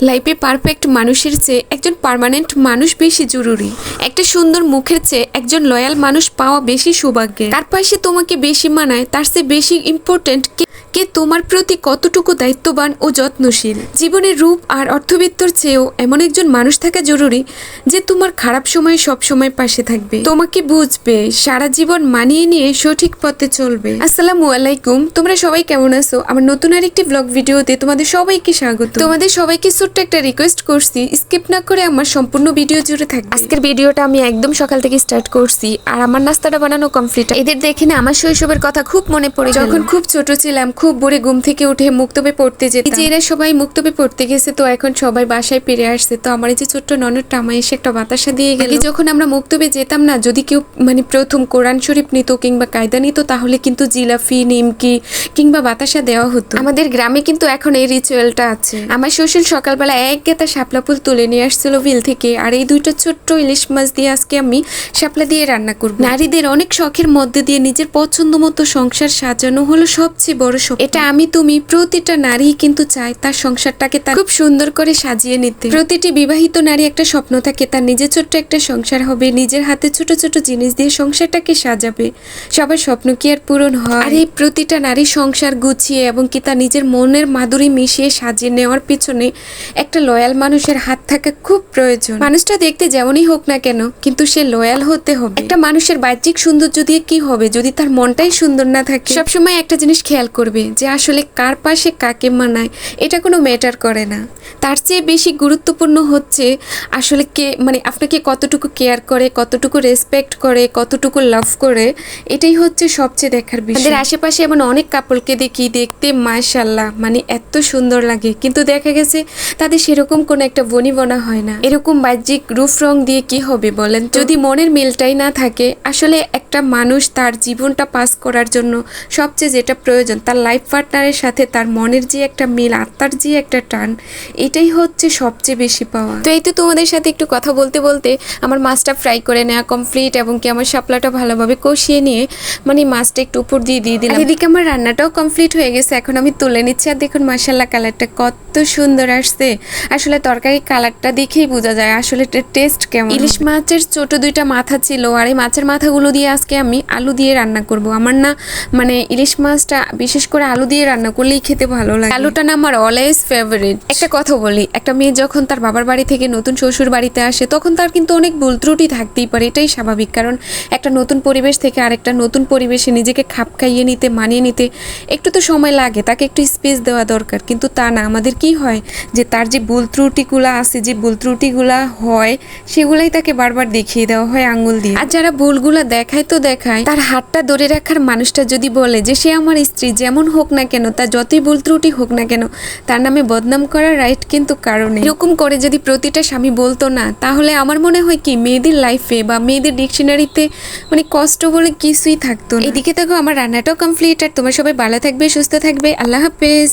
লাইফে পারফেক্ট মানুষের চেয়ে একজন পার্মানেন্ট মানুষ বেশি জরুরি। একটা সুন্দর মুখের চেয়ে একজন লয়াল মানুষ পাওয়া বেশি সৌভাগ্যের। তার পাশে তোমাকে বেশি মানায় তার চেয়ে বেশি ইম্পর্টেন্ট কে তোমার প্রতি কতটুকু দায়িত্ববান ও যত্নশীল। জীবনের রূপ আর অর্থবিত্তর চেয়েও এমন একজন মানুষ থাকা জরুরি যে তোমার খারাপ সময়ে সব সময় পাশে থাকবে, তোমাকে বুঝবে, সারা জীবন মানিয়ে নিয়ে সঠিক পথে চলবে। আসসালামু আলাইকুম, তোমরা সবাই কেমন আছো? আমার নতুন আরেকটি ব্লগ ভিডিওতে তোমাদের সবাইকে স্বাগত। তোমাদের সবাইকে ছোট্ট একটা রিকোয়েস্ট করছি, স্কিপ না করে আমার সম্পূর্ণ ভিডিও জুড়ে থাকবে। আজকের ভিডিওটা আমি একদম সকাল থেকে স্টার্ট করছি আর আমার নাস্তাটা বানানো কমপ্লিট। এদের দেখে না আমার শৈশবের কথা খুব মনে পড়ে। যখন খুব ছোট ছিলাম, খুব ভোরে ঘুম থেকে উঠে মুক্তবে পড়তে যেতাম। যে এরা সবাই মুক্তবে পড়তে গেছে, তো এখন সবাই বাসায় ফিরে আসছে। তো আমার এই যে ছোট্ট ননদটা আমায় এসে একটা বাতাসা দিয়ে গেল। যখন আমরা মুক্তবে যেতাম না, যদি কেউ প্রথম কোরআন শরীফ নিত কিংবা কায়দা নিত, তাহলে কিন্তু জিলাফি, নিমকি কিংবা বাতাসা দেওয়া হতো। আমাদের গ্রামে কিন্তু এখন এই রিচুয়ালটা আছে। আমার শ্বশুর সকালবেলা এক গেতা শাপলা ফুল তুলে নিয়ে আসছিল বিল থেকে, আর এই দুইটা ছোট্ট ইলিশ মাছ দিয়ে আজকে আমি শাপলা দিয়ে রান্না করব। নারীদের অনেক শখের মধ্যে দিয়ে নিজের পছন্দ মতো সংসার সাজানো হলো সবচেয়ে বড় শখ। এটা আমি তুমি প্রতিটা নারী কিন্তু চায় তার সংসারটাকে তার খুব সুন্দর করে সাজিয়ে নিতে। প্রতিটি বিবাহিত নারী একটা স্বপ্ন থাকে, তার নিজের ছোট্ট একটা সংসার হবে, নিজের হাতে ছোট ছোট জিনিস দিয়ে সংসারটাকে সাজাবে। সবার স্বপ্ন কি আর পূরণ হয়? আর এই প্রতিটা নারী সংসার গুছিয়ে এবং কি তার নিজের মনের মাধুরী মিশিয়ে সাজিয়ে নেওয়ার পিছনে একটা লয়াল মানুষের হাত থাকা খুব প্রয়োজন। মানুষটা দেখতে যেমনই হোক না কেন, কিন্তু সে লয়াল হতে হবে। একটা মানুষের বাহ্যিক সৌন্দর্য দিয়ে কি হবে যদি তার মনটাই সুন্দর না থাকে? সবসময় একটা জিনিস খেয়াল করবে যে আসলে কার পাশে কাকে মানায়, এটা কোনো ম্যাটার করে না। তার চেয়ে বেশি গুরুত্বপূর্ণ হচ্ছে আসলে কে আপনাকে কতটুকু কেয়ার করে, কতটুকু রেসপেক্ট করে, কতটুকু লাভ করে। এটাই হচ্ছে সবচেয়ে দেখার বিষয়। আমাদের আশেপাশে এমন অনেক কাপলকে দেখি, দেখতে মাশাআল্লাহ এত সুন্দর লাগে, কিন্তু দেখা গেছে তাদের সেরকম কোনো একটা বনিবনা হয় না। এরকম বাহ্যিক রূপ রং দিয়ে কি হবে বলেন? যদি মনের মিলটাই না থাকে, আসলে একটা মানুষ তার জীবনটা পাস করার জন্য সবচেয়ে যেটা প্রয়োজন, তার লাইফ পার্টনারের সাথে তার মনের যে একটা মিল, আত্মার যে একটা টান, এটাই হচ্ছে সবচেয়ে বেশি পাওয়া। তো এই তো তোমাদের সাথে একটু কথা বলতে বলতে আমার মাছটা ফ্রাই করে নেওয়া কমপ্লিট, এবং কি আমার শাপলাটা ভালোভাবে কষিয়ে নিয়ে মাছটা একটু উপর দিয়ে দিলাম। এদিকে আমার রান্নাটাও কমপ্লিট হয়ে গেছে, এখন আমি তুলে নিচ্ছি। আর দেখুন মাশাআল্লাহ, কালারটা কত সুন্দর আসছে। আসলে তরকারি কালারটা দেখেই বোঝা যায় আসলে টেস্ট কেমন। ইলিশ মাছের ছোট দুইটা মাথা ছিল, আর এই মাছের মাথাগুলো দিয়ে আজকে আমি আলু দিয়ে রান্না করব। আমার না ইলিশ মাছটা বিশেষ করে আলু দিয়ে রান্না করলেই খেতে ভালো লাগে। আলুটা না আমার অলওয়েজ ফেভারিট। একটা কথা বলি, একটা মেয়ে যখন তার বাবার বাড়ি থেকে নতুন শ্বশুর বাড়িতে আসে, তখন তার কিন্তু অনেক ভুল ত্রুটি থাকতেই পারে, এটাই স্বাভাবিক। কারণ একটা নতুন পরিবেশ থেকে আরেকটা নতুন পরিবেশে নিজেকে খাপ খাইয়ে নিতে, মানিয়ে নিতে একটু তো সময় লাগে, তাকে একটু স্পেস দেওয়া দরকার। কিন্তু তা না, আমাদের কি হয় যে তার যে ভুল ত্রুটিগুলা আছে, যে ভুল ত্রুটিগুলা হয়, সেগুলাই তাকে বারবার দেখিয়ে দেওয়া হয় আঙ্গুল দিয়ে। আর যারা ভুলগুলা দেখায় তো দেখায়, তার হাতটা ধরে রাখার মানুষটা যদি বলে যে সে আমার স্ত্রী, যেমন হোক না কেন, তার যতই ভুল ত্রুটি হোক না কেন, তার নামে বদনাম করার রাইট কিন্তু কারণে। এরকম করে যদি প্রতিটা স্বামী বলতো না, তাহলে আমার মনে হয় কি মেয়েদের লাইফে বা মেয়েদের ডিকশনারিতে কষ্ট বলে কিছুই থাকতো না। এদিকে দেখো আমার রান্নাটাও কমপ্লিট। আর তোমরা সবাই ভালো থাকবে, সুস্থ থাকবে। আল্লাহ হাফেজ।